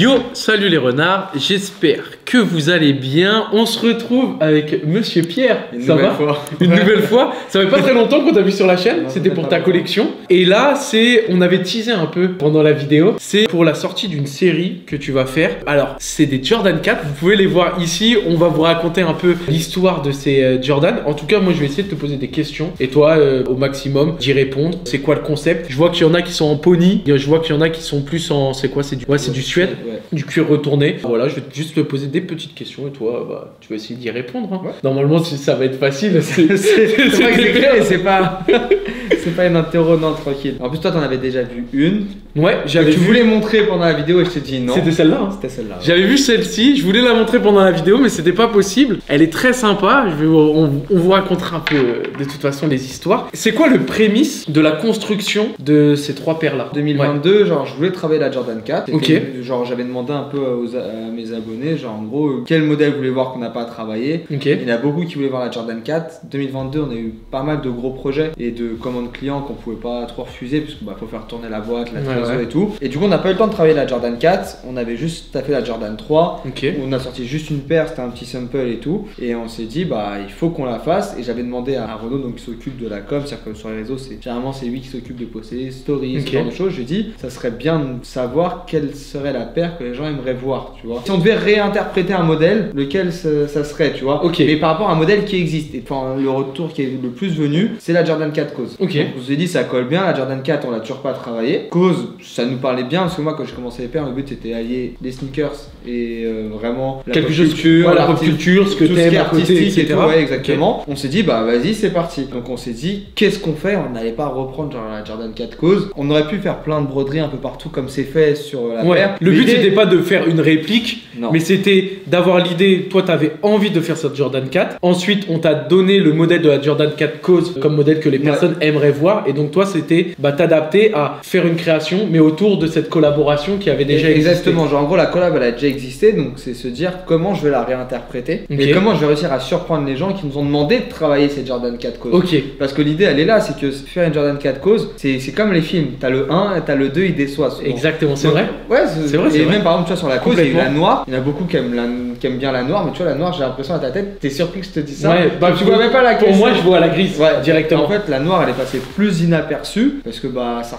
Yo, salut les renards, j'espère que vous allez bien. On se retrouve avec Monsieur Pierre. Une nouvelle fois. Ça fait pas très longtemps qu'on t'a vu sur la chaîne, c'était pour ta collection. Et là, on avait teasé un peu pendant la vidéo, c'est pour la sortie d'une série que tu vas faire. Alors, c'est des Jordan 4, vous pouvez les voir ici. On va vous raconter un peu l'histoire de ces Jordan. En tout cas, moi, je vais essayer de te poser des questions et toi, au maximum, d'y répondre. C'est quoi le concept? Je vois qu'il y en a qui sont en pony, je vois qu'il y en a qui sont plus en... C'est quoi? C'est du suède. Ouais. Du cuir retourné. Voilà, je vais juste te poser des petites questions et toi, bah, tu vas essayer d'y répondre. Hein. Ouais. Normalement, ça va être facile. C'est clair et c'est pas une interro, non, tranquille. En plus, toi, t'en avais déjà vu une. Ouais, tu voulais montrer pendant la vidéo et je t'ai dit non. C'était celle-là. Hein. C'était celle-là. Ouais. J'avais vu celle-ci, je voulais la montrer pendant la vidéo, mais c'était pas possible. Elle est très sympa. On vous racontera un peu de toute façon les histoires. C'est quoi le prémisse de la construction de ces trois paires-là? 2022, genre, je voulais travailler la Jordan 4. Ok. Genre, j'avais demandé un peu à mes abonnés, genre, en gros, quel modèle vous voulez voir qu'on n'a pas travaillé. Ok. Il y en a beaucoup qui voulaient voir la Jordan 4. 2022, on a eu pas mal de gros projets et de commandes clients qu'on pouvait pas trop refuser, parce qu'il faut faire tourner la boîte, la trésor et tout. Et du coup, on n'a pas eu le temps de travailler la Jordan 4. On avait juste taffé la Jordan 3. Okay. On a sorti juste une paire, c'était un petit sample et tout. Et on s'est dit, bah, il faut qu'on la fasse. Et j'avais demandé à Renaud, donc qui s'occupe de la com, c'est-à-dire que sur les réseaux, généralement c'est lui qui s'occupe de poster les stories, ce genre de choses. Je lui ai dit, ça serait bien de savoir quelle serait la paire que les gens aimeraient voir, tu vois. Si on devait réinterpréter un modèle, lequel ça serait, tu vois. Okay. Mais par rapport à un modèle qui existe. Et enfin, le retour qui est le plus venu, c'est la Jordan 4 Cause. Okay. Donc, on s'est dit, ça colle bien. La Jordan 4, on l'a toujours pas travaillé. Cause, ça nous parlait bien, parce que moi, quand j'ai commencé les paires, le but c'était allier les sneakers et vraiment la quelque chose, la pop culture, ce que t'aimes, artistique et tout, ouais, exactement. Okay. On s'est dit, bah vas-y, c'est parti. Donc on s'est dit, qu'est-ce qu'on fait? On n'allait pas reprendre genre la Jordan 4 Cause. On aurait pu faire plein de broderies un peu partout comme c'est fait sur la paire. Le but c'était pas de faire une réplique, non. Mais c'était d'avoir l'idée, toi t'avais envie de faire cette Jordan 4. Ensuite on t'a donné le modèle de la Jordan 4 Cause comme modèle que les personnes aimeraient voir. Et donc toi c'était t'adapter à faire une création mais autour de cette collaboration qui avait déjà existé. Exactement, genre en gros la collab elle a déjà existé, donc c'est se dire comment je vais la réinterpréter et comment je vais réussir à surprendre les gens qui nous ont demandé de travailler ces Jordan 4 Cause. Ok. Parce que l'idée elle est là, c'est que faire une Jordan 4 Cause, c'est comme les films, t'as le 1 et t'as le 2, il déçoit souvent. Exactement, c'est vrai. Ouais, c'est vrai. Et même par exemple tu vois sur la Cause, il y a eu la noire, il y en a beaucoup qui aiment bien la noire, mais tu vois la noire, j'ai l'impression à ta tête, t'es surpris que je te dis ça. Ouais, bah tu vois même pas la Pour moi je vois la grise directement. En fait la noire elle est passée plus inaperçue parce que bah ça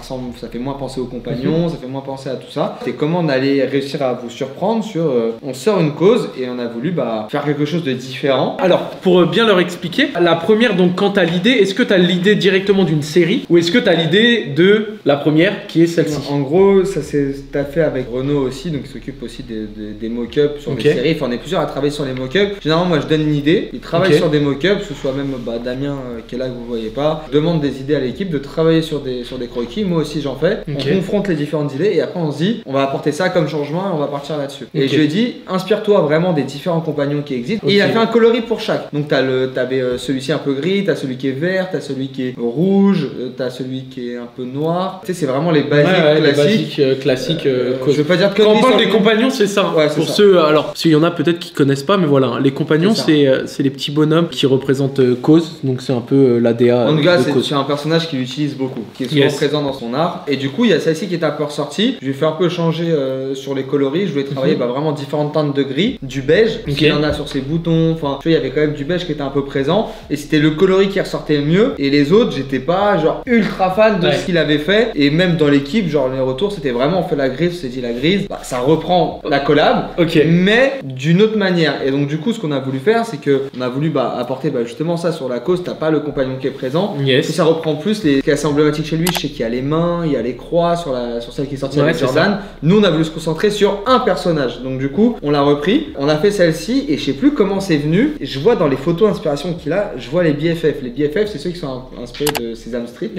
fait moins penser aux compagnons, ça fait moins penser à tout ça. Et comment on allait réussir à vous surprendre sur on sort une cause et on a voulu faire quelque chose de différent. Alors pour bien leur expliquer, la première donc quand t'as l'idée, est-ce que t'as l'idée directement d'une série ou est-ce que t'as l'idée de la première qui est celle-ci? En gros ça s'est fait avec Renaud aussi, donc il s'occupe aussi des mock-ups sur les séries. Enfin on est plusieurs à travailler sur les mock-ups. Généralement moi je donne une idée, il travaille sur des mock-ups, que ce soit même Damien qui est là que vous voyez pas, je demande des idées à l'équipe de travailler sur des croquis, moi aussi j'en fais. On confronte les différentes idées et après on se dit on va apporter ça comme changement et on va partir là-dessus. Et je lui ai dit inspire-toi vraiment des différents compagnons qui existent. Et il a fait un coloris pour chaque. Donc t'avais celui-ci un peu gris, t'as celui qui est vert, t'as celui qui est rouge, t'as celui qui est un peu noir. Tu sais c'est vraiment les basiques classiques. Les basiques classiques. Je veux pas dire que quand on parle des compagnons c'est ça. Ouais, pour ceux alors s'il y en a peut-être qui connaissent pas mais voilà les compagnons c'est les petits bonhommes qui représentent Cause, donc c'est un peu l'ADA. En tout cas c'est un personnage qu'il utilise beaucoup, qui est souvent présent dans son art. Et du coup il y a celle-ci qui est un peu ressortie. Je vais faire un peu changer sur les coloris. Je voulais travailler vraiment différentes teintes de gris, du beige, il y en a sur ses boutons. Enfin tu vois il y avait quand même du beige qui était un peu présent et c'était le coloris qui ressortait le mieux. Et les autres j'étais pas genre ultra fan de ce qu'il avait fait. Et même dans l'équipe genre les retours c'était vraiment on fait la grise, on s'est dit la grise ça reprend la collab mais d'une autre manière. Et donc du coup ce qu'on a voulu faire c'est que on a voulu apporter justement ça sur la cause. T'as pas le compagnon qui est présent et ça reprend plus ce qui est assez emblématique chez lui. Je sais qu'il y a les mains, il y a les croix sur celle qui est sortie avec Jordan. Nous on a voulu se concentrer sur un personnage, donc du coup on l'a repris, on a fait celle-ci et je sais plus comment c'est venu. Je vois dans les photos d'inspiration qu'il a, je vois les BFF. Les BFF c'est ceux qui sont inspirés de Sesame Street.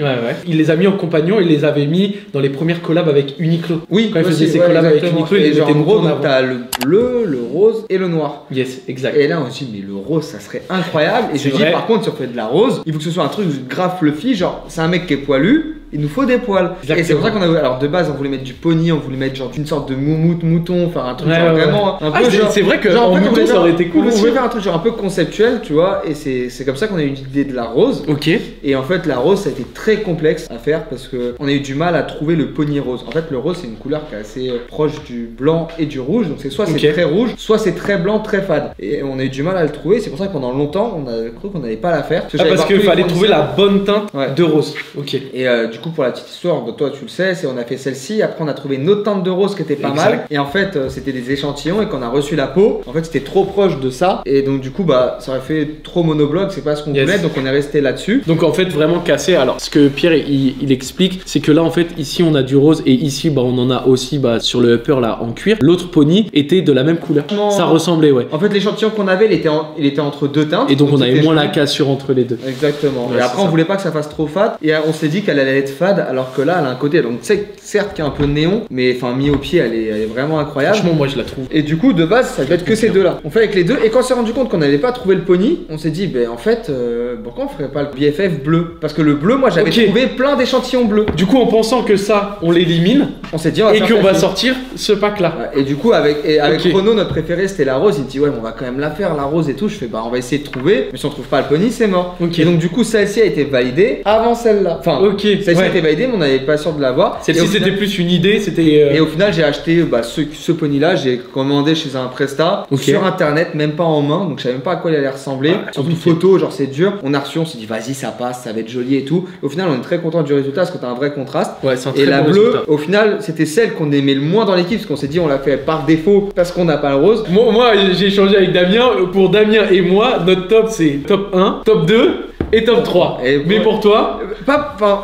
Il les a mis en compagnon, il les avait mis dans les premières collabs avec Uniqlo. Oui, quand il faisait ses collabs avec Uniqlo, il était gros. Donc t'as le bleu, le rose et le noir. Yes, exact. Et là on se dit mais le rose ça serait incroyable. Et je dis par contre si on fait de la rose, il faut que ce soit un truc grave fluffy, genre c'est un mec qui est poilu. il nous faut des poils. Exactement. Et c'est pour ça qu'on a, alors de base on voulait mettre du pony, on voulait mettre genre une sorte de mouton, enfin un truc genre vraiment un peu c'est vrai que en mouton ça aurait été cool aussi. On voulait faire un truc genre un peu conceptuel, tu vois, et c'est comme ça qu'on a eu l'idée de la rose. Ok. Et en fait la rose ça a été très complexe à faire parce que on a eu du mal à trouver le pony rose. En fait le rose c'est une couleur qui est assez proche du blanc et du rouge, donc c'est soit c'est très rouge, soit c'est très blanc, très fade. Et on a eu du mal à le trouver, c'est pour ça que pendant longtemps on a cru qu'on n'allait pas la faire. Parce qu'il fallait trouver la bonne teinte de rose. Ok. Et du coup pour la petite histoire, toi tu le sais, c'est on a fait celle-ci, après on a trouvé une autre teinte de rose qui était pas mal. Et en fait c'était des échantillons et quand on a reçu la peau, en fait c'était trop proche de ça. Et donc du coup bah ça aurait fait trop monobloc, c'est pas ce qu'on voulait, donc on est resté là-dessus. Donc en fait vraiment cassé. Alors ce que Pierre il explique, c'est que là en fait ici on a du rose et ici bah on en a aussi bah sur le upper là en cuir. L'autre pony était de la même couleur. Non. Ça ressemblait En fait l'échantillon qu'on avait il était entre deux teintes. Et donc on avait moins la cassure entre les deux. Exactement. Et après on voulait pas que ça fasse trop fade et on s'est dit qu'elle allait être fade alors que là elle a un côté donc certes qui est un peu néon mais enfin mis au pied elle est vraiment incroyable. Franchement moi je la trouve. Et du coup de base ça devait être que ces deux là. On fait avec les deux et quand on s'est rendu compte qu'on n'avait pas trouvé le pony, on s'est dit ben en fait pourquoi on ferait pas le BFF bleu? Parce que le bleu moi j'avais trouvé plein d'échantillons bleus. Du coup en pensant que ça on l'élimine, on s'est dit et qu'on va sortir ce pack là. Et du coup avec Chrono notre préféré c'était la rose, il dit ouais on va quand même la faire la rose et tout. Je fais bah on va essayer de trouver, mais si on trouve pas le pony c'est mort. Et donc du coup celle-ci a été validée avant celle-là. Enfin celle-ci a été validée mais on n'avait pas sûr de l'avoir. Celle-ci c'était plus une idée, c'était. Et au final j'ai acheté ce pony là, j'ai commandé chez un Presta sur internet, même pas en main, donc je savais même pas à quoi il allait ressembler. Surtout photo, genre c'est dur. On a reçu, on s'est dit vas-y ça passe, ça va être joli et tout. Au final on est très content du résultat parce que t'as un vrai contraste. Ouais, c'est un très et la bon bleue, résultat. au final c'était celle qu'on aimait le moins dans l'équipe parce qu'on s'est dit on l'a fait par défaut parce qu'on n'a pas le rose. Moi j'ai échangé avec Damien. Pour Damien et moi, notre top c'est top 1, top 2 et top 3. Mais pour toi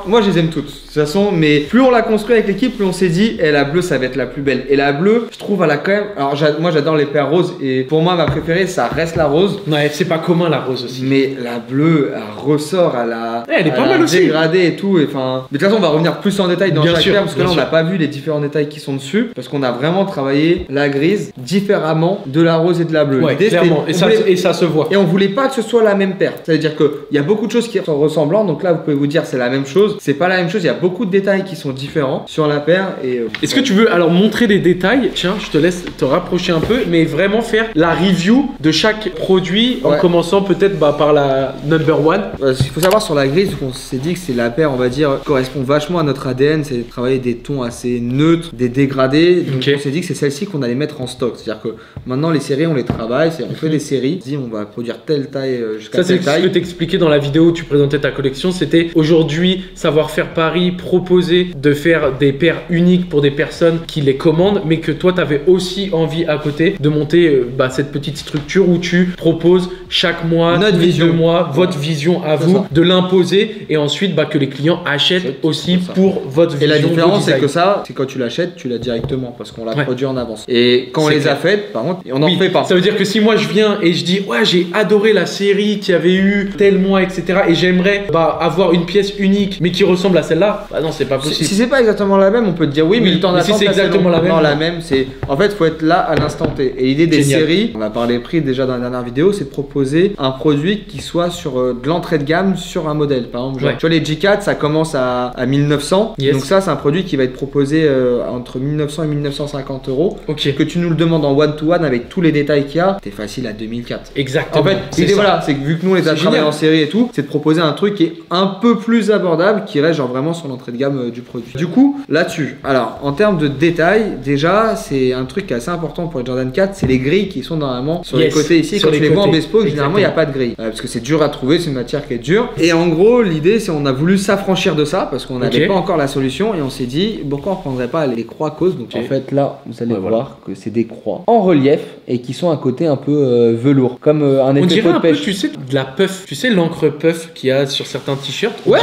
moi je les aime toutes de toute façon, mais plus on l'a construit avec l'équipe, plus on s'est dit la bleue ça va être la plus belle. Et la bleue, je trouve elle a quand même. Alors moi j'adore les paires roses et pour moi ma préférée ça reste la rose. Ouais, c'est pas commun la rose aussi. Mais la bleue, elle ressort, elle est pas mal aussi. Dégradée et tout. Et enfin, de toute façon on va revenir plus en détail dans chaque paire parce que là on n'a pas vu les différents détails qui sont dessus parce qu'on a vraiment travaillé la grise différemment de la rose et de la bleue. Ouais, clairement. Et ça se voit. Et on voulait pas que ce soit la même paire. Ça veut dire qu'il y a beaucoup de choses qui sont ressemblantes. Donc là vous pouvez vous dire c'est la même chose. C'est pas la même chose. Il y a beaucoup de détails qui sont différents sur la paire. Et est-ce que tu veux alors montrer des détails? Tiens, je te laisse te rapprocher un peu, mais vraiment faire la review de chaque produit en commençant peut-être par la number one. Ce qu'il faut savoir sur la grise, on s'est dit que c'est la paire, on va dire, correspond vachement à notre ADN, c'est de travailler des tons assez neutres, des dégradés. Donc on s'est dit que c'est celle-ci qu'on allait mettre en stock. C'est-à-dire que maintenant les séries on les travaille, on fait des séries, on va produire telle taille jusqu'à telle taille. Ça c'est ce que t'expliquais dans la vidéo où tu présentais ta collection, c'était aujourd'hui Savoir-faire Paris proposer de faire des paires uniques pour des personnes qui les commandent, mais que toi tu avais aussi envie à côté de monter cette petite structure où tu proposes chaque mois, notre vision, 2 mois, votre vision à vous, de l'imposer et ensuite que les clients achètent aussi pour votre vision. Et la différence c'est que ça, c'est quand tu l'achètes, tu l'as directement parce qu'on l'a produit en avance. Et quand on les a faites, par contre, on n'en fait pas. Ça veut dire que si moi je viens et je dis ouais j'ai adoré la série qui avait eu tel mois etc et j'aimerais avoir une pièce unique mais qui ressemble à celle-là, non c'est pas possible. Si c'est pas exactement la même, on peut te dire oui, mais le temps d'attente si c'est exactement la même. Non, la même, c'est en fait faut être là à l'instant T. Et l'idée des séries, on a parlé prix déjà dans la dernière vidéo, c'est de proposer un produit qui soit sur de l'entrée de gamme sur un modèle. Par exemple, genre, tu vois les G4 ça commence à 1900, donc ça c'est un produit qui va être proposé entre 1900 et 1950 euros. Que tu nous le demandes en one-to-one avec tous les détails qu'il y a, t'es facile à 2004. Exactement. En fait, l'idée voilà, c'est que vu que nous on les a travaillés en série et tout, c'est de proposer un truc qui est un peu plus abordable, qui reste genre vraiment sur l'entrée de gamme du produit. Du coup, là-dessus, alors en termes de détails, déjà c'est un truc qui est assez important pour les Jordan 4, c'est les grilles qui sont normalement sur les côtés ici. Quand tu les vois en bespoke, généralement il n'y a pas de grille parce que c'est dur à trouver, c'est une matière qui est dure. Et en gros, l'idée c'est on a voulu s'affranchir de ça parce qu'on n'avait pas encore la solution et on s'est dit pourquoi on prendrait pas les croix causes. Donc en fait là, vous allez voir que c'est des croix en relief et qui sont à côté un peu velours, comme un effet pot de pêche. Tu sais de la puff, tu sais l'encre puff qu'il y a sur certains t-shirts. Ouais,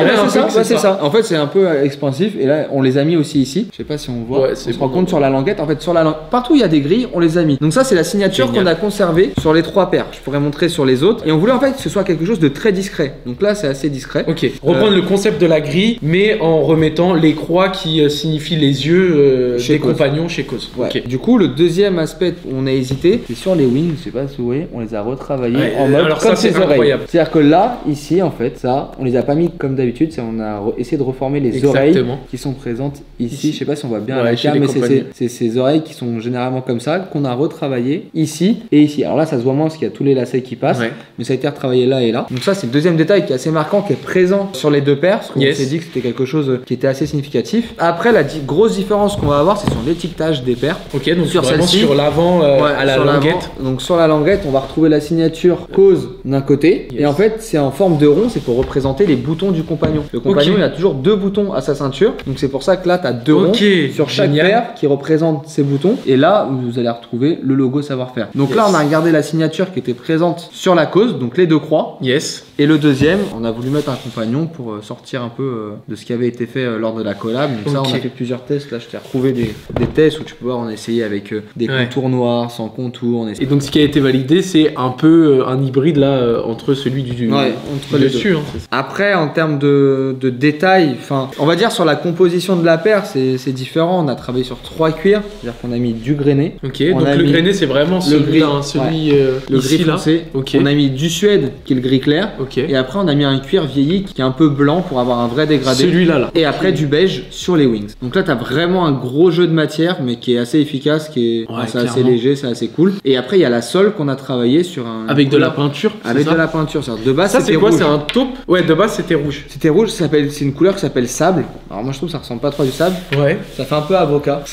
c'est ça. En fait, c'est un peu expansif et là, on les a mis aussi ici. Je sais pas si on voit. On se rend compte sur la languette. En fait, sur la partout où il y a des grilles, on les a mis. Donc ça, c'est la signature qu'on a conservée sur les 3 paires. Je pourrais montrer sur les autres. Et on voulait en fait que ce soit quelque chose de très discret. Donc là, c'est assez discret. Ok, reprendre le concept de la grille, mais en remettant les croix qui signifient les yeux des compagnons chez Cause. Ouais. Okay. Du coup, le deuxième aspect où on a hésité, c'est sur les wings. Je sais pas si vous voyez, on les a retravaillés en mode alors comme ça, ses oreilles. Incroyable. C'est-à-dire que là, ici, en fait, ça, on les a pas mis comme d'habitude. On a essayé de reformer les oreilles qui sont présentes ici. Je sais pas si on voit bien à la cam, mais c'est ces oreilles qui sont généralement comme ça, qu'on a retravaillé ici et ici. Alors là, ça se voit moins parce qu'il y a tous les lacets qui passent, mais ça a été retravaillé là et là. Donc ça, c'est le deuxième détail qui est assez marquant, qui est présent sur les deux paires, parce qu'on s'est dit que c'était quelque chose qui était assez significatif. Après, la grosse différence qu'on va avoir, c'est sur l'étiquetage des paires. Ok, donc sur celle-ci, sur l'avant à la languette. Donc sur la languette, on va retrouver la signature Cause d'un côté, et en fait, c'est en forme de rond, c'est pour représenter les boutons du compagnon. Le compagnon, il a toujours deux boutons à sa ceinture, donc c'est pour ça que là, tu as deux ronds sur chaque paire qui représentent ces boutons, et là, vous allez retrouver le logo savoir-faire. Donc là, on a regardé la signature qui était présente sur la Cause, donc les deux croix. Et le deuxième, on a voulu mettre un compagnon pour sortir un peu de ce qui avait été fait lors de la collab. Donc ça, on a fait plusieurs tests. Là, je t'ai retrouvé des tests où tu peux voir, on a essayé avec des contours noirs, sans contours. Et donc, ce qui a été validé, c'est un peu un hybride là entre celui du entre les dessus. Après, en termes de détails, on va dire sur la composition de la paire, c'est différent. On a travaillé sur 3 cuirs, c'est-à-dire qu'on a mis du grainé. Ok, donc le grainé, c'est vraiment celui le gris foncé. On a mis du suède, qui est le gris clair. Et après, on a mis un cuir vieilli qui est un peu blanc pour avoir un vrai dégradé. Celui-là, là. Et après, du beige sur les wings. Donc là, tu as vraiment un gros jeu de matière, mais qui est assez efficace, qui est assez léger, c'est assez cool. Et après, il y a la sole qu'on a travaillé sur un. Avec de la peinture. Avec de la peinture. De base, ça, c'est quoi? C'est un taupe? Ouais, de base, c'était rouge. C'était rouge, c'est une couleur qui s'appelle sable. Alors, moi, je trouve que ça ressemble pas trop à du sable. Ouais. Ça fait un peu avocat.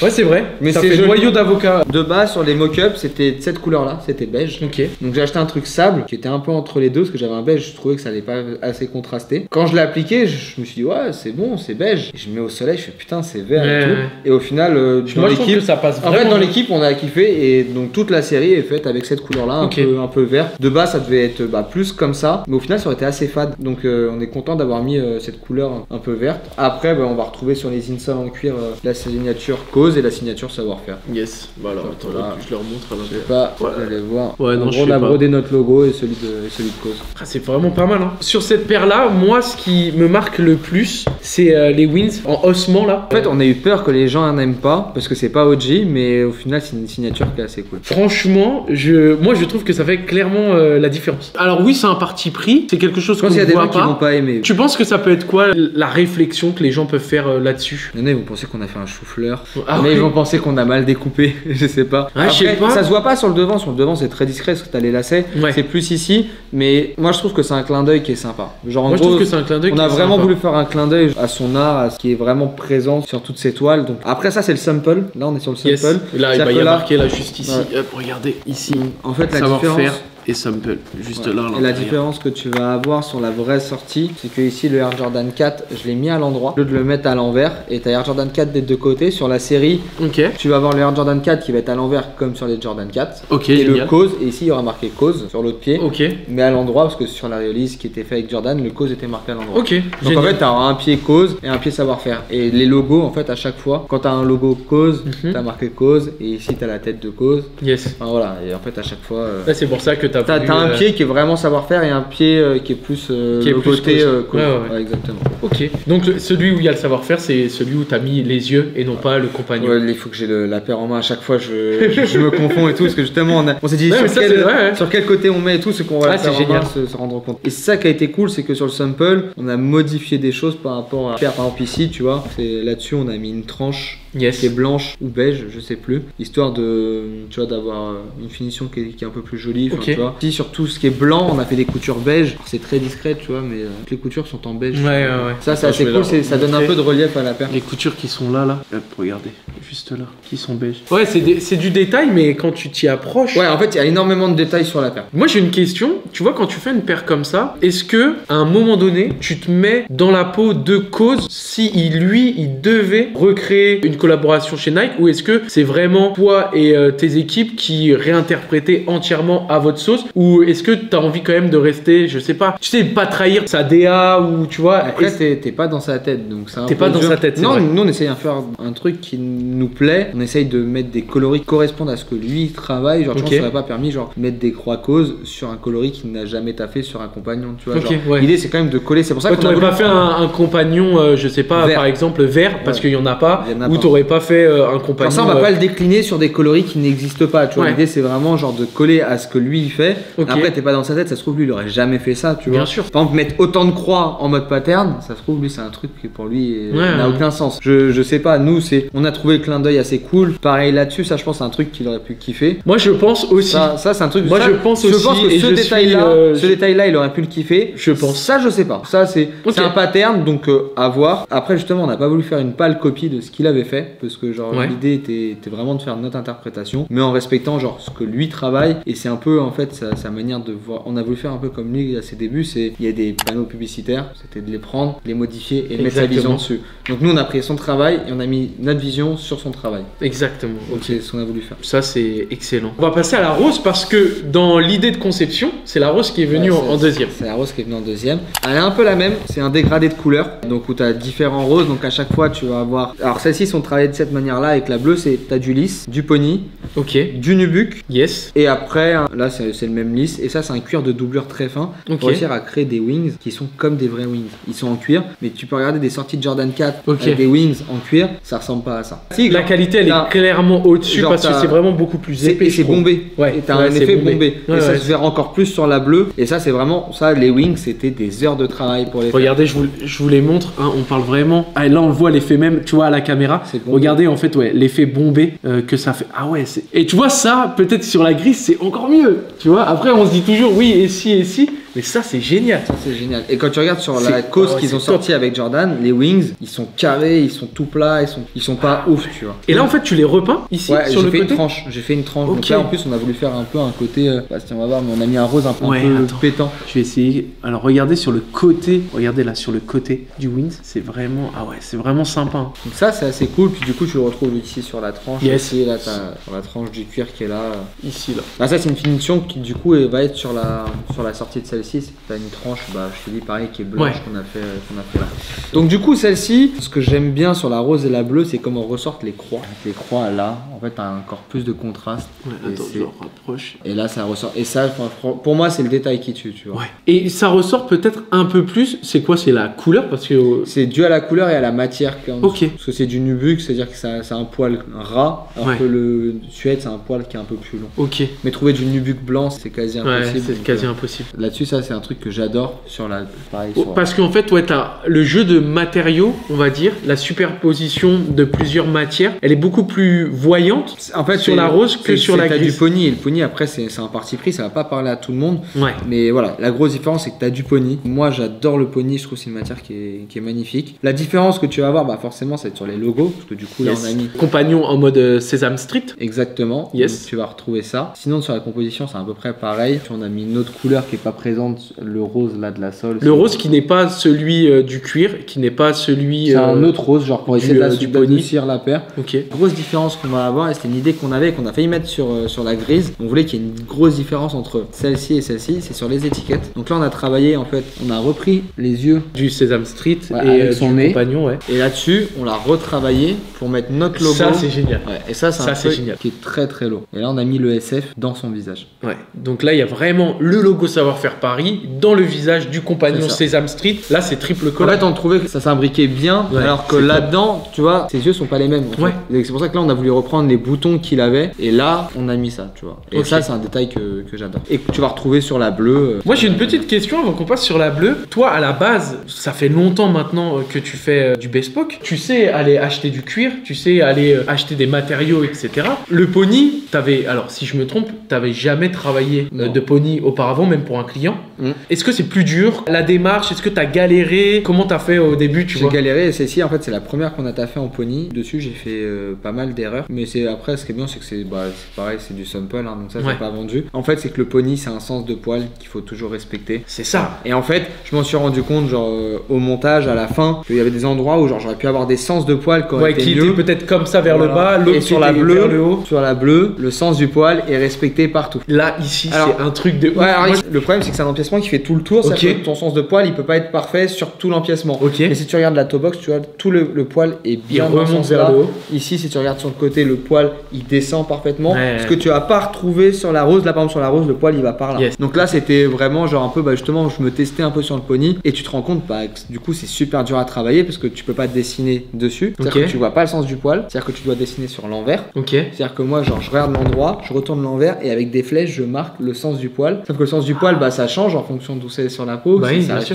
Ouais, c'est vrai. Mais ça fait noyau d'avocat. De base, sur les mock-ups, c'était cette couleur-là, c'était beige. Donc, j'ai acheté un truc sable qui était un peu entre les deux, parce que j'avais un beige, je trouvais que ça allait pas assez contrasté. Quand je l'ai appliqué, je me suis dit, ouais, c'est bon, c'est beige. Et je mets au soleil, je fais putain, c'est vert et tout. Et au final, dans l'équipe, ça passe vraiment. En fait, dans l'équipe, on a kiffé et donc toute la série est faite avec cette couleur-là, un peu verte. De base, ça devait être plus comme ça, mais au final, ça aurait été assez fade. Donc, on est content d'avoir mis cette couleur un peu verte. Après, on va retrouver sur les insoles en cuir la signature Cause et la signature savoir-faire. Yes. Bah alors, attends, là, je leur montre à l'intérieur. Je sais pas, vous allez voir. Ouais, non, on a brodé notre logo et celui de Cause. Ah, c'est vraiment pas mal. Hein. Sur cette paire-là, moi, ce qui me marque le plus, c'est les wings en ossement là. En fait, on a eu peur que les gens n'aiment pas parce que c'est pas OG, mais au final, c'est une signature qui est assez cool. Franchement, moi, je trouve que ça fait clairement la différence. Alors oui, c'est un parti pris, c'est quelque chose qu'on voit pas. Je pense qu'il y a des gens qui vont pas aimer. Tu penses que ça peut être quoi la réflexion que les gens peuvent faire là-dessus? Il y en a, ils vont penser qu'on a fait un chou-fleur. Mais ils vont penser qu'on a mal découpé. Je sais pas. Ah, après, je sais pas. Ça se voit pas sur le devant. Sur le devant, c'est très discret parce que t'as les lacets. C'est plus ici. Mais moi, je trouve que c'est un clin d'œil qui est sympa. Genre, en gros, on a vraiment voulu faire un clin d'œil à son art, à ce qui est vraiment présent sur toutes ces toiles. Donc après ça, c'est le sample. Là, on est sur le sample. Là, il y a marqué là juste ici. Hop, regardez ici. En fait, la différence. Et sample, juste là. Et la différence que tu vas avoir sur la vraie sortie, c'est que ici le Air Jordan 4, je l'ai mis à l'endroit, au lieu de le mettre à l'envers. Et t'as Air Jordan 4 des deux côtés. Sur la série, tu vas avoir le Air Jordan 4 qui va être à l'envers comme sur les Jordan 4. Et le Cause, et ici il y aura marqué Cause sur l'autre pied. Mais à l'endroit, parce que sur la release qui était fait avec Jordan, le Cause était marqué à l'endroit. Donc en fait, t'as un pied Cause et un pied savoir-faire. Et les logos, en fait, à chaque fois, quand t'as un logo Cause, t'as marqué Cause. Et ici, t'as la tête de Cause. Enfin, voilà, et en fait, à chaque fois. C'est pour ça que t'as un pied qui est vraiment savoir-faire et un pied qui est plus côté Cause. Ouais, exactement. Donc celui où il y a le savoir-faire, c'est celui où tu as mis les yeux et non pas le compagnon. Il faut que j'ai la paire en main à chaque fois, je me confonds et tout, parce que justement on s'est dit sur quel côté on met et tout, c'est qu'on va la faire en main, se rendre compte. Et c'est ça qui a été cool, c'est que sur le sample, on a modifié des choses par rapport à la paire. Par exemple ici, tu vois, là-dessus on a mis une tranche qui est blanche ou beige, je sais plus, histoire d'avoir une finition qui est un peu plus jolie. Tu vois. Ici, sur tout ce qui est blanc, on a fait des coutures beige. C'est très discret, tu vois, mais toutes les coutures sont en beige. Ça, c'est assez cool, ça donne un peu de relief à la paire. Les coutures qui sont là, hop, regardez, juste là, qui sont beige. Ouais, c'est du détail, mais quand tu t'y approches. Ouais, en fait, il y a énormément de détails sur la paire. Moi, j'ai une question. Tu vois, quand tu fais une paire comme ça, est-ce que à un moment donné, tu te mets dans la peau de Cause si il devait recréer une collaboration chez Nike, ou est-ce que c'est vraiment toi et tes équipes qui réinterprétez entièrement à votre sauce, ou est-ce que tu as envie quand même de rester, je sais pas, tu sais, pas trahir sa DA, ou tu vois. Après, t'es pas dans sa tête, donc c'est un peu pas dans sa tête, non, nous on essaye de faire un truc qui nous plaît, on essaye de mettre des coloris qui correspondent à ce que lui travaille. Genre, tu vois, ça n'aurait pas permis, genre, mettre des croix causes sur un coloris qui n'a jamais taffé sur un compagnon, tu vois. L'idée, c'est quand même de coller. C'est pour ça que t'aurais pas fait un compagnon, je sais pas, par exemple, vert, parce qu'il y en a pas, ou t'aurais pas fait un compagnon. Alors ça, on va pas le décliner sur des coloris qui n'existent pas, tu vois. L'idée, c'est vraiment, genre, de coller à ce que lui, il fait. Après, t'es pas dans sa tête, ça se trouve, lui, il aurait jamais fait ça, tu vois. Bien sûr. Par exemple, mettre autant de croix en mode pattern, ça se trouve, lui, c'est un truc qui pour lui n'a aucun sens. Je sais pas, nous, on a trouvé le clin d'œil assez cool. Pareil là-dessus, ça, je pense, c'est un truc qu'il aurait pu kiffer. Moi, je pense aussi. Ça c'est un truc. Moi, je pense aussi. Que ce détail-là, il aurait pu le kiffer. Je pense. Ça, je sais pas. Ça, c'est un pattern, donc à voir. Après, justement, on n'a pas voulu faire une pâle copie de ce qu'il avait fait, parce que genre l'idée était vraiment de faire notre interprétation, mais en respectant genre ce que lui travaille. Et c'est un peu en fait sa manière de voir. On a voulu faire un peu comme lui à ses débuts. Il y a des panneaux publicitaires, c'était de les prendre, les modifier et mettre sa vision dessus. Donc nous, on a pris son travail et on a mis notre vision sur son travail. Exactement. Donc c'est ce qu'on a voulu faire. Ça, c'est excellent. On va passer à la rose parce que dans l'idée de conception, c'est la rose qui est venue en deuxième. C'est la rose qui est venue en deuxième. Elle est un peu la même, c'est un dégradé de couleurs, donc où tu as différents roses, donc à chaque fois tu vas avoir. Alors celles-ci sont travaillées de cette manière-là, avec la bleue, tu as du lisse, du pony, du nubuck, et après, là c'est le même lisse, et ça c'est un cuir de doublure très fin pour réussir à créer des wings qui sont comme des vrais wings. Ils sont en cuir, mais tu peux regarder des sorties de Jordan 4 avec des wings en cuir, ça ressemble pas à ça. La qualité elle est clairement au-dessus parce que c'est vraiment beaucoup plus épais. Et c'est bombé, et t'as un effet bombé. Et ça se verra encore plus sur la bleue, et ça c'est vraiment, ça les wings c'était des heures de travail pour les faire. Regardez, je vous les montre, hein, on parle vraiment. Ah, là on le voit l'effet même, tu vois, à la caméra. Regardez en fait, l'effet bombé que ça fait. Ah ouais, et tu vois ça, peut-être sur la grise c'est encore mieux. Tu vois, après on se dit toujours oui et si. Mais ça c'est génial. Ça c'est génial. Et quand tu regardes sur la cause qu'ils ont sorti avec Jordan, les wings, ils sont carrés, ils sont tout plats, ils sont pas ouf, tu vois. Et là en fait tu les repeins ici sur le côté. J'ai fait une tranche. Donc là en plus on a voulu faire un peu un côté. Bastien, on va voir, mais on a mis un rose un peu pétant. Je vais essayer. Alors regardez sur le côté. Regardez là sur le côté du wings, c'est vraiment c'est vraiment sympa. Hein. Donc ça c'est assez cool. Puis du coup tu le retrouves ici sur la tranche. Ici là t'as la tranche du cuir qui est là. Ici là. Là ça c'est une finition qui du coup va être sur la sortie de celle-ci. T'as une tranche, je te dis pareil, qui est blanche qu'on a fait là. Donc du coup celle-ci, ce que j'aime bien sur la rose et la bleue, c'est comment ressortent les croix. Avec les croix là, en fait t'as encore plus de contraste. Attends, je le rapproche. Et là ça ressort. Et ça, pour moi c'est le détail qui tue, tu vois. Et ça ressort peut-être un peu plus. C'est quoi? C'est la couleur parce que c'est dû à la couleur et à la matière. Parce que c'est du nubuck, c'est-à-dire que c'est un poil ras, alors que le suède c'est un poil qui est un peu plus long. Mais trouver du nubuck blanc c'est quasi impossible. C'est quasi impossible. Là-dessus ça c'est un truc que j'adore sur la. Pareil, parce qu'en fait t'as le jeu de matériaux, on va dire, la superposition de plusieurs matières, elle est beaucoup plus voyante en fait sur la rose que sur la grise. T'as du pony, et le pony après c'est un parti pris, ça va pas parler à tout le monde. Mais voilà, la grosse différence c'est que t'as du pony. Moi j'adore le pony, je trouve que c'est une matière qui est magnifique. La différence que tu vas avoir, forcément ça va être sur les logos, parce que du coup là on a mis compagnon en mode Sesame Street. Exactement. Donc, tu vas retrouver ça. Sinon sur la composition c'est à peu près pareil. On a mis une autre couleur qui est pas présente, le rose là de la sole. Le rose qui n'est pas celui du cuir, qui n'est pas celui. C'est un autre rose, genre pour essayer d'adoucir la paire. Grosse différence qu'on va avoir, et c'était une idée qu'on avait, qu'on a failli mettre sur la grise. On voulait qu'il y ait une grosse différence entre celle-ci et celle-ci, c'est sur les étiquettes. Donc là on a travaillé, en fait, on a repris les yeux du Sesame Street et son nez. Compagnon. Et là-dessus, on l'a retravaillé pour mettre notre logo. Ça c'est génial. Et ça c'est un truc qui est très très lourd. Et là on a mis le SF dans son visage. Donc là il y a vraiment le logo Savoir-faire Paris dans le visage du compagnon Sesame Street. Là c'est triple collage. En fait on trouvait que ça s'imbriquait bien, alors que là-dedans, tu vois, ses yeux sont pas les mêmes. C'est pour ça que là on a voulu reprendre les boutons qu'il avait, et là on a mis ça, tu vois. Et ça c'est un détail que j'adore. Et que tu vas retrouver sur la bleue. Moi j'ai une petite question avant qu'on passe sur la bleue. Toi à la base, ça fait longtemps maintenant que tu fais du bespoke. Tu sais aller acheter du cuir, tu sais aller acheter des matériaux, etc. Le pony, alors si je me trompe, t'avais jamais travaillé de pony auparavant, même pour un client. Est-ce que c'est plus dur la démarche? Est-ce que t'as galéré? Comment t'as fait au début? J'ai galéré, et celle-ci en fait c'est la première qu'on a taffé en pony. Dessus j'ai fait pas mal d'erreurs, mais après ce qui est bien c'est que c'est pareil, c'est du sample, hein, donc ça c'est pas vendu. En fait c'est que le pony c'est un sens de poil qu'il faut toujours respecter. C'est ça. Et en fait je m'en suis rendu compte genre au montage à la fin qu'il y avait des endroits où genre j'aurais pu avoir des sens de poil qui étaient peut-être comme ça vers le bas, l'autre et sur la bleue vers le haut. Sur la bleue, le sens du poil est respecté partout. Là ici c'est un truc de le problème c'est que ça ne empiècement qui fait tout le tour, c'est-à-dire que ton sens de poil il peut pas être parfait sur tout l'empiècement. Mais si tu regardes la toe box, tu vois, tout le poil est bien dans ce sens-là. Ici, si tu regardes sur le côté, le poil il descend parfaitement. Ce que tu vas pas retrouver sur la rose, là par exemple sur la rose, le poil il va par là. Donc là, c'était vraiment genre un peu, justement, je me testais un peu sur le pony et tu te rends compte, du coup, c'est super dur à travailler parce que tu peux pas dessiner dessus. C'est-à-dire que tu vois pas le sens du poil, c'est-à-dire que tu dois dessiner sur l'envers. C'est-à-dire que moi, genre, je regarde l'endroit, je retourne l'envers et avec des flèches, je marque le sens du poil. Sauf que le sens du poil, ça change en fonction d'où c'est sur la peau.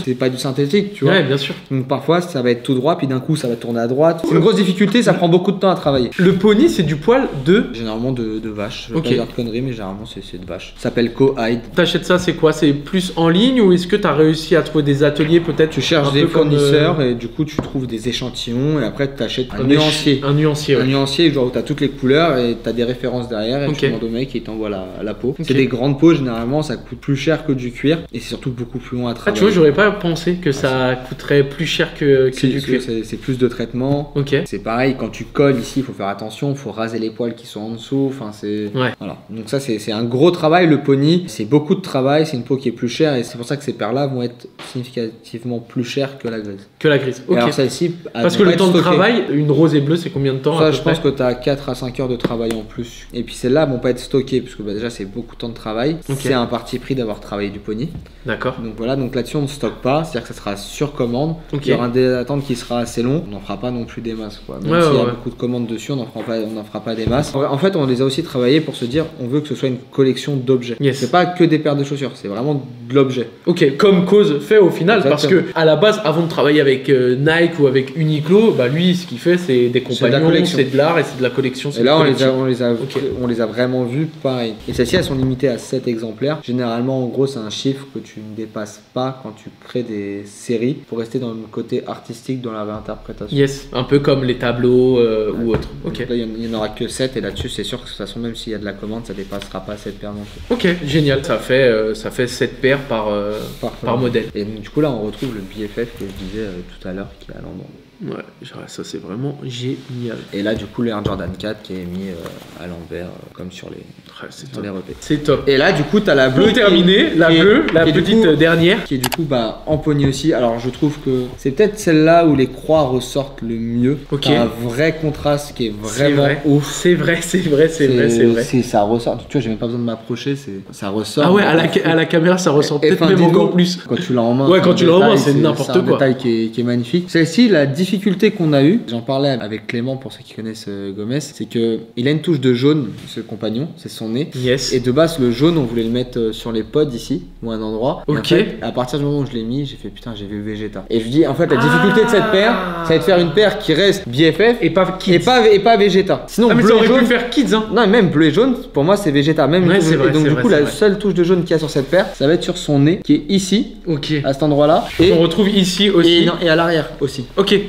C'est pas du synthétique, tu vois. Bien sûr. Donc parfois, ça va être tout droit, puis d'un coup, ça va tourner à droite. C'est une grosse difficulté, ça prend beaucoup de temps à travailler. Le pony, c'est du poil de généralement de vache. Je vais pas dire de conneries, mais généralement, c'est de vache. Ça s'appelle Co-Hide. T'achètes ça, c'est quoi? C'est plus en ligne ou est-ce que t'as réussi à trouver des ateliers peut-être? Tu cherches des fournisseurs et du coup, tu trouves des échantillons et après, tu achètes un nuancier. Un nuancier, Un nuancier, genre où tu as toutes les couleurs et tu as des références derrière et tu demandes au mec et il t'envoie la peau. C'est des grandes peaux, généralement, ça coûte plus cher que du cuir et c'est surtout beaucoup plus long à travailler. Tu vois, j'aurais pas pensé que ça coûterait plus cher que du cuir. C'est plus de traitement. C'est pareil, quand tu colles ici, il faut faire attention, il faut raser les poils qui sont en dessous. Enfin, c'est. Voilà. Donc, ça, c'est un gros travail. Le pony, c'est beaucoup de travail, c'est une peau qui est plus chère et c'est pour ça que ces paires-là vont être significativement plus chères que la grise. Que la grise, ok. Alors, celle-ci, parce que le temps de travail, une rose et bleue, c'est combien de temps? Ça, je pense que tu as 4 à 5 heures de travail en plus. Et puis celles-là vont pas être stockées parce que déjà, c'est beaucoup de temps de travail. C'est un parti pris d'avoir travaillé du pony. D'accord. Donc voilà, donc là-dessus, on ne stocke pas, c'est-à-dire que ça sera sur commande. Il y aura un délai d'attente qui sera assez long. On n'en fera pas non plus des masses, quoi. Même s'il y a beaucoup de commandes dessus, on n'en fera pas des masses. En fait, on les a aussi travaillés pour se dire, on veut que ce soit une collection d'objets. C'est pas que des paires de chaussures, c'est vraiment de l'objet. Ok, comme Cause fait au final, parce que à la base, avant de travailler avec Nike ou avec Uniqlo, lui, ce qu'il fait, c'est des compagnons, c'est de l'art et c'est de la collection. Et là, on les a vraiment vus pareil. Et celles-ci, elles sont limitées à 7 exemplaires. Généralement, en gros, c'est un chiffre que tu ne dépasses pas quand tu crées des séries pour rester dans le côté artistique, dans la réinterprétation. Un peu comme les tableaux ou autres. Ok. Là, il n'y en aura que 7 et là-dessus, c'est sûr que de toute façon, même s'il y a de la commande, ça dépassera pas 7 paires non plus. Ok, génial. Ça fait 7 paires par modèle. Et donc, du coup, là, on retrouve le BFF que je disais tout à l'heure qui est à Londres. Ouais, ça c'est vraiment génial. Et là, du coup, le Air Jordan 4 qui est mis à l'envers, comme sur les repères. C'est top. Et là, du coup, tu as la bleue. Pour terminer, la petite dernière. Qui est du coup en pony aussi. Alors, je trouve que c'est peut-être celle-là où les croix ressortent le mieux. T'as un vrai contraste qui est vraiment ouf. C'est vrai. Ça ressort. Tu vois, j'ai même pas besoin de m'approcher. Ça ressort. Ah ouais, à la caméra, ça ressort peut-être même encore plus. Quand tu l'as en main. Ouais, quand tu l'as en main, c'est n'importe quoi. C'est un détail qui est magnifique. Celle-ci, la difficulté qu'on a eu, j'en parlais avec Clément pour ceux qui connaissent Gomez, c'est que il a une touche de jaune, ce compagnon, c'est son nez. Et de base, le jaune, on voulait le mettre sur les pods ici, ou à un endroit. Et en fait, à partir du moment où je l'ai mis, j'ai fait putain, j'ai vu Vegeta. Et je lui dis, en fait, la difficulté de cette paire, ça va être de faire une paire qui reste BFF et pas Kids. Et pas Vegeta. Sinon, mais bleu ça aurait et jaune. pu faire Kids, hein. Non, même bleu et jaune, pour moi, c'est Vegeta. Même c'est vrai, donc, du coup, la seule touche de jaune qu'il y a sur cette paire, ça va être sur son nez, qui est ici, à cet endroit-là. Et on retrouve ici aussi. Et à l'arrière aussi.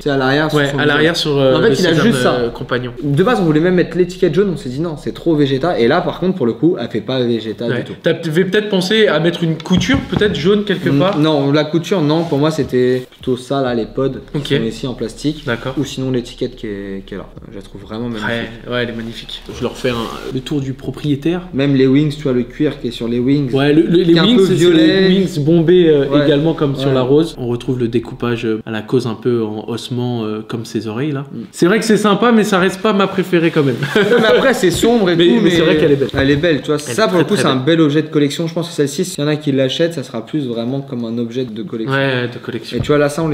C'est à l'arrière. Ouais, à l'arrière sur en fait, il a juste ça. Compagnon. De base, on voulait même mettre l'étiquette jaune, on s'est dit non, c'est trop Vegeta. Et là, par contre, pour le coup, elle fait pas Vegeta du tout. T'avais peut-être pensé à mettre une couture, peut-être jaune quelque part? Non, la couture, non. Pour moi, c'était plutôt ça, là, les pods qui sont ici en plastique. D'accord. Ou sinon l'étiquette qui est là. Je la trouve vraiment magnifique. Ouais, elle est magnifique. Je leur fais le tour du propriétaire. Même les wings, tu vois, le cuir qui est sur les wings. Ouais, les wings, c'est les wings bombés également comme sur la rose. On retrouve le découpage à la Cause un peu en ossement comme ses oreilles là. C'est vrai que c'est sympa, mais ça reste pas ma préférée quand même. Mais après, c'est sombre et tout. Mais c'est vrai qu'elle est belle. Elle est belle, tu vois. Ça, pour le coup, c'est un bel objet de collection. Je pense que celle-ci, s'il y en a qui l'achètent, ça sera plus vraiment comme un objet de collection. Ouais, de collection. Et tu vois, là, on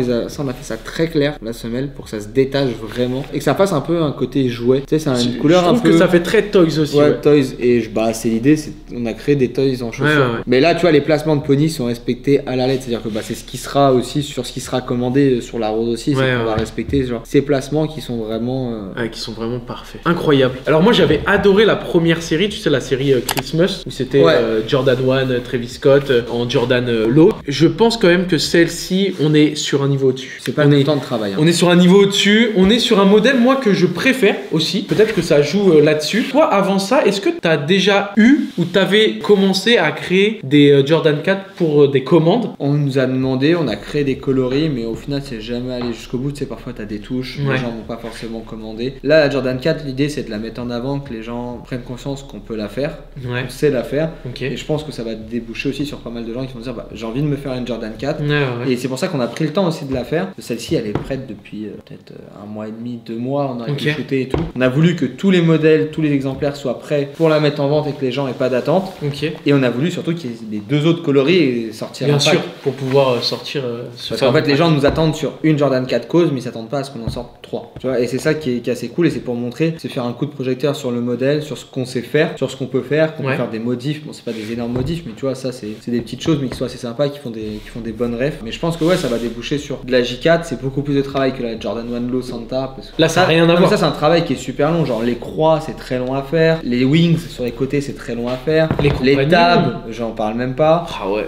a fait ça très clair, la semelle, pour que ça se détache vraiment. Et que ça fasse un peu un côté jouet. Tu sais, c'est une couleur un peu. Je trouve que ça fait très toys aussi. Ouais, toys. Et c'est l'idée, on a créé des toys en chaussures. Ouais. Mais là, tu vois, les placements de pony sont respectés à la lettre. C'est-à-dire que c'est ce qui sera aussi sur ce qui sera commandé sur la rose aussi. On va respecter ces placements qui sont vraiment. Qui sont vraiment parfaits. Incroyable. Alors, moi, j'avais adoré la première série, tu sais, la série Christmas, où c'était Jordan 1, Travis Scott en Jordan Low. Je pense quand même que celle-ci, on est sur un niveau au-dessus. C'est pas le temps de travail. On est sur un niveau au-dessus. On est sur un modèle, moi, que je préfère aussi. Peut-être que ça joue là-dessus. Toi, avant ça, est-ce que tu as déjà eu ou tu avais commencé à créer des Jordan 4 pour des commandes? On nous a demandé, on a créé des coloris, mais au final, c'est jamais allé jusqu'au bout. Tu sais, parfois, tu as des touches, les gens vont pas forcément commander. Là, la Jordan 4, l'idée, c'est de la mettre en avant, que les gens prennent conscience qu'on peut la faire, Ouais. on sait la faire. Ok. Et je pense que ça va déboucher aussi sur pas mal de gens qui vont se dire j'ai envie de me faire une Jordan 4. Ouais, ouais. Et c'est pour ça qu'on a pris le temps aussi de la faire. Celle-ci, elle est prête depuis peut-être 1 mois et demi, 2 mois. On a pu shooter et tout. On a voulu que tous les modèles, tous les exemplaires soient prêts pour la mettre en vente et que les gens aient pas d'attente. Ok. Et on a voulu surtout qu'il y ait les 2 autres coloris et sortir Bien un pack. sûr, pour pouvoir sortir. Parce qu'en fait, les gens nous attendent sur une Jordan 4 cause, mais ils s'attendent pas à ce qu'on en sorte 3. Tu vois, et c'est ça qui est assez cool. Et c'est pour montrer, c'est faire un coup de projecteur sur le modèle, sur ce qu'on sait faire, sur ce qu'on peut faire, qu'on peut faire des modifs. Bon, c'est pas des énormes modifs, mais tu vois, ça c'est des petites choses, mais qui sont assez sympas, qui font des bonnes refs. Mais je pense que ouais, ça va déboucher sur de la J4. C'est beaucoup plus de travail que la Jordan 1 Low Santa. Parce que là, ça n'a rien à voir. Ça, c'est un travail qui est super long. Genre, les croix, c'est très long à faire. Les wings sur les côtés, c'est très long à faire. Les tabs, j'en parle même pas. Ah ouais.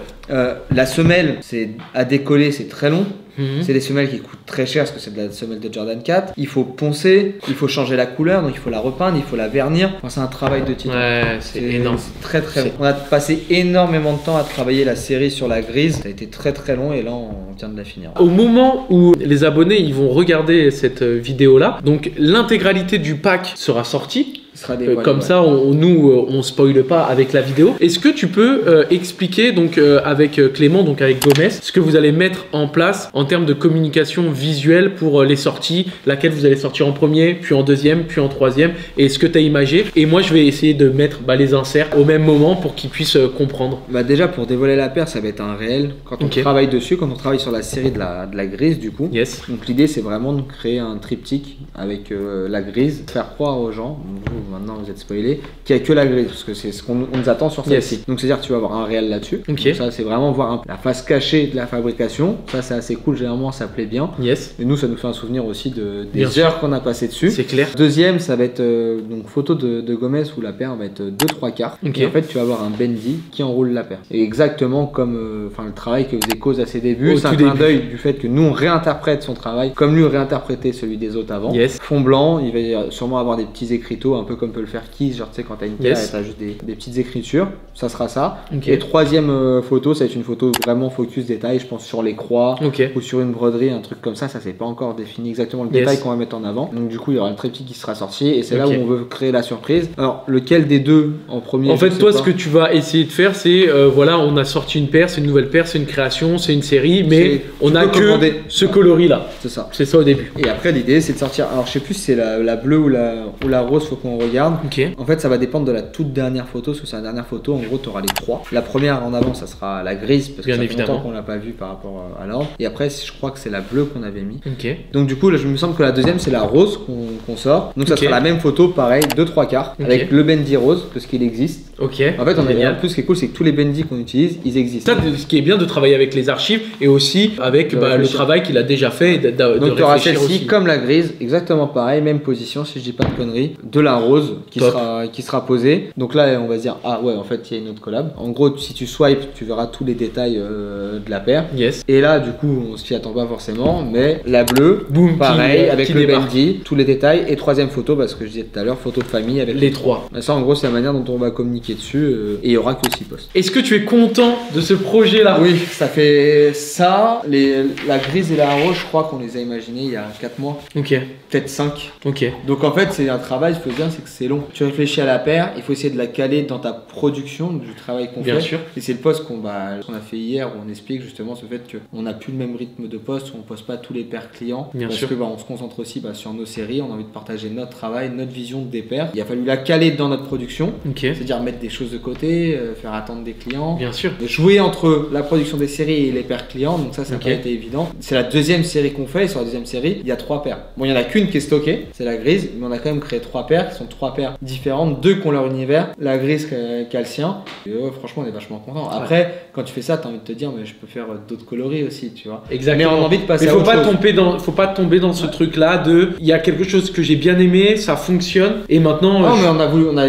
La semelle, c'est à décoller, c'est très long. Mhm. C'est des semelles qui coûtent très cher parce que c'est de la semelle de Jordan 4. Il faut poncer, il faut changer la couleur, donc il faut la repeindre, il faut la vernir. Enfin, c'est un travail de titan. Ouais, c'est énorme. C'est très très long. On a passé énormément de temps à travailler la série sur la grise. Ça a été très très long et là on vient de la finir. Au moment où les abonnés ils vont regarder cette vidéo là, donc l'intégralité du pack sera sortie. Comme ça, on spoile pas avec la vidéo. Est-ce que tu peux expliquer donc avec Clément, donc avec Gomez, ce que vous allez mettre en place en termes de communication visuelle pour les sorties, laquelle vous allez sortir en premier, puis en deuxième, puis en troisième, et ce que tu as imagé. Et moi, je vais essayer de mettre les inserts au même moment pour qu'ils puissent comprendre. Bah déjà, pour dévoiler la paire, ça va être un réel. Quand on travaille dessus, quand on travaille sur la série de la grise, du coup. Yes. Donc l'idée, c'est vraiment de créer un triptyque avec la grise, faire croire aux gens. Maintenant vous êtes spoilé, qu'il n'y a que la grise, parce que c'est ce qu'on nous attend sur celle-ci. Donc c'est-à-dire que tu vas avoir un réel là-dessus. Donc ça c'est vraiment voir la face cachée de la fabrication. Ça c'est assez cool, généralement ça plaît bien. Yes. Et nous ça nous fait un souvenir aussi des heures qu'on a passées dessus. C'est clair. Deuxième, ça va être donc photo de Gomez où la paire va être 2-3 quarts. Et en fait tu vas avoir un bendy qui enroule la paire. Et exactement comme le travail que faisait Cause à ses débuts. C'est un clin d'œil du fait que nous on réinterprète son travail comme lui réinterprétait celui des autres avant. Yes. Fond blanc, il va sûrement avoir des petits écriteaux un peu comme peut le faire Keys, genre tu sais quand t'as une paire et t'as juste des petites écritures, ça sera ça. Et troisième photo, ça va être une photo vraiment focus détail, je pense sur les croix ou sur une broderie, un truc comme ça c'est pas encore défini exactement le détail qu'on va mettre en avant. Donc du coup il y aura le triptyque qui sera sorti et c'est là où on veut créer la surprise. Alors lequel des deux en premier? En fait toi ce que tu vas essayer de faire c'est voilà, on a sorti une paire, c'est une nouvelle paire, c'est une création, c'est une série, mais on a que ce coloris là. C'est ça. C'est ça au début. Et après l'idée c'est de sortir, alors je sais plus si c'est la bleue ou la rose, faut qu'on regarde. En fait ça va dépendre de la toute dernière photo, parce que c'est la dernière photo, en gros tu auras les trois. La première en avant ça sera la grise, parce que ça fait longtemps qu'on l'a pas vue par rapport à l'ordre. Et après je crois que c'est la bleue qu'on avait mis. Donc du coup là je me semble que la deuxième c'est la rose qu'on sort. Donc ça sera la même photo, pareil, 2-3 quarts, avec le bendy rose, parce qu'il existe. En fait en plus ce qui est cool c'est que tous les bendy qu'on utilise, ils existent. Ça, ce qui est bien de travailler avec les archives et aussi avec le travail qu'il a déjà fait. Donc tu auras celle-ci comme la grise, exactement pareil, même position si je dis pas de conneries, de la rose qui sera posée. Donc là on va se dire ah ouais en fait il y a une autre collab. En gros si tu swipes tu verras tous les détails de la paire. Et là du coup on s'y attend pas forcément, mais la bleue, boum, pareil avec le bendy, tous les détails. Et troisième photo, parce que je disais tout à l'heure, photo de famille avec les trois. Ça en gros c'est la manière dont on va communiquer dessus et il y aura que 6 posts. Est-ce que tu es content de ce projet là? Oui, ça fait ça, la grise et la rose je crois qu'on les a imaginés il y a 4 mois. Peut-être 5. Donc en fait c'est un travail, il faut dire, c'est que c'est long. Tu réfléchis à la paire, il faut essayer de la caler dans ta production du travail qu'on fait. Bien sûr. Et c'est le post qu'on a fait hier où on explique justement ce fait qu'on n'a plus le même rythme de post, on poste pas tous les pairs clients. Parce que on se concentre aussi sur nos séries, on a envie de partager notre travail, notre vision des pairs. Il a fallu la caler dans notre production, c'est-à-dire mettre des choses de côté, faire attendre des clients. Bien sûr. Jouer entre la production des séries et les pairs clients, donc ça n'a pas été évident. C'est la deuxième série qu'on fait, et sur la deuxième série, il y a 3 paires. Bon, il y en a qu'une qui est stockée, c'est la grise, mais on a quand même créé 3 paires qui sont 3 paires différentes, 2 qui ont leur univers, la grise qui a le sien. Et franchement, on est vachement content. Après, quand tu fais ça, tu as envie de te dire, mais je peux faire d'autres coloris aussi, tu vois. Exactement. Mais on a envie de passer mais à autre chose. Faut pas tomber dans ce truc-là de, il y a quelque chose que j'ai bien aimé, ça fonctionne, et maintenant,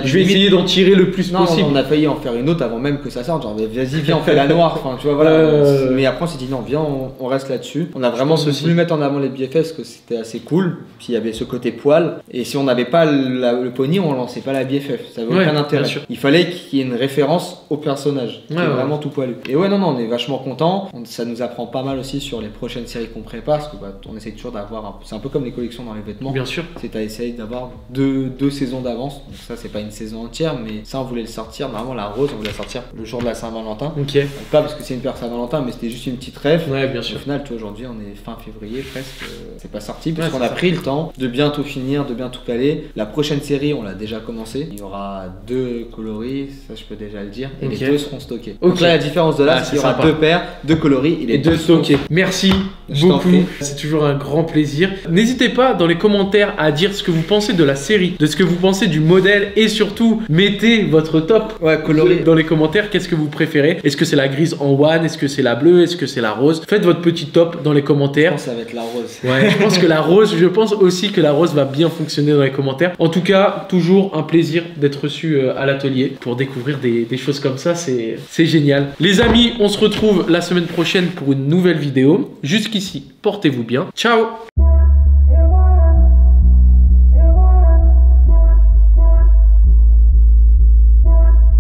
je vais essayer d'en tirer le plus possible. On a failli en faire une autre avant même que ça sorte, genre vas-y viens on fait la noire, enfin tu vois voilà. Mais après on s'est dit non viens on reste là-dessus. On a vraiment voulu mettre en avant les BFF parce que c'était assez cool, puis il y avait ce côté poil, et si on n'avait pas le le pony, on lançait pas la BFF, ça avait aucun intérêt. Il fallait qu'il y ait une référence au personnage, qui est vraiment tout poilu. Et ouais, non, on est vachement content. Ça nous apprend pas mal aussi sur les prochaines séries qu'on prépare, parce que on essaie toujours d'avoir. C'est un peu comme les collections dans les vêtements. Bien sûr. C'est à essayer d'avoir deux saisons d'avance. Donc ça, c'est pas une saison entière, mais ça, on voulait le sortir. Normalement, la rose, on voulait la sortir le jour de la Saint-Valentin. Ok. Pas parce que c'est une paire Saint-Valentin, mais c'était juste une petite rêve. Ouais, bien sûr. Au final, aujourd'hui, on est fin février presque. C'est pas sorti, parce qu'on a pris le temps de bien tout finir, de bien tout caler. La prochaine série, on l'a déjà commencé. Il y aura 2 coloris, ça je peux déjà le dire, et les 2 seront stockés. Donc là, la différence de là, c'est qu'il y aura 2 paires, 2 coloris et 2 stockés. Merci beaucoup, c'est toujours un grand plaisir. N'hésitez pas dans les commentaires à dire ce que vous pensez de la série, de ce que vous pensez du modèle, et surtout mettez votre top coloris dans les commentaires. Qu'est-ce que vous préférez? Est-ce que c'est la grise en one? Est-ce que c'est la bleue? Est-ce que c'est la rose? Faites votre petit top dans les commentaires. Je pense que ça va être la rose. Ouais, je pense que la rose, je pense aussi que la rose va bien fonctionner dans les commentaires. En tout cas, toujours un plaisir d'être reçu à l'atelier pour découvrir des choses comme ça, c'est génial. Les amis, on se retrouve la semaine prochaine pour une nouvelle vidéo. Jusqu'ici, portez-vous bien. Ciao!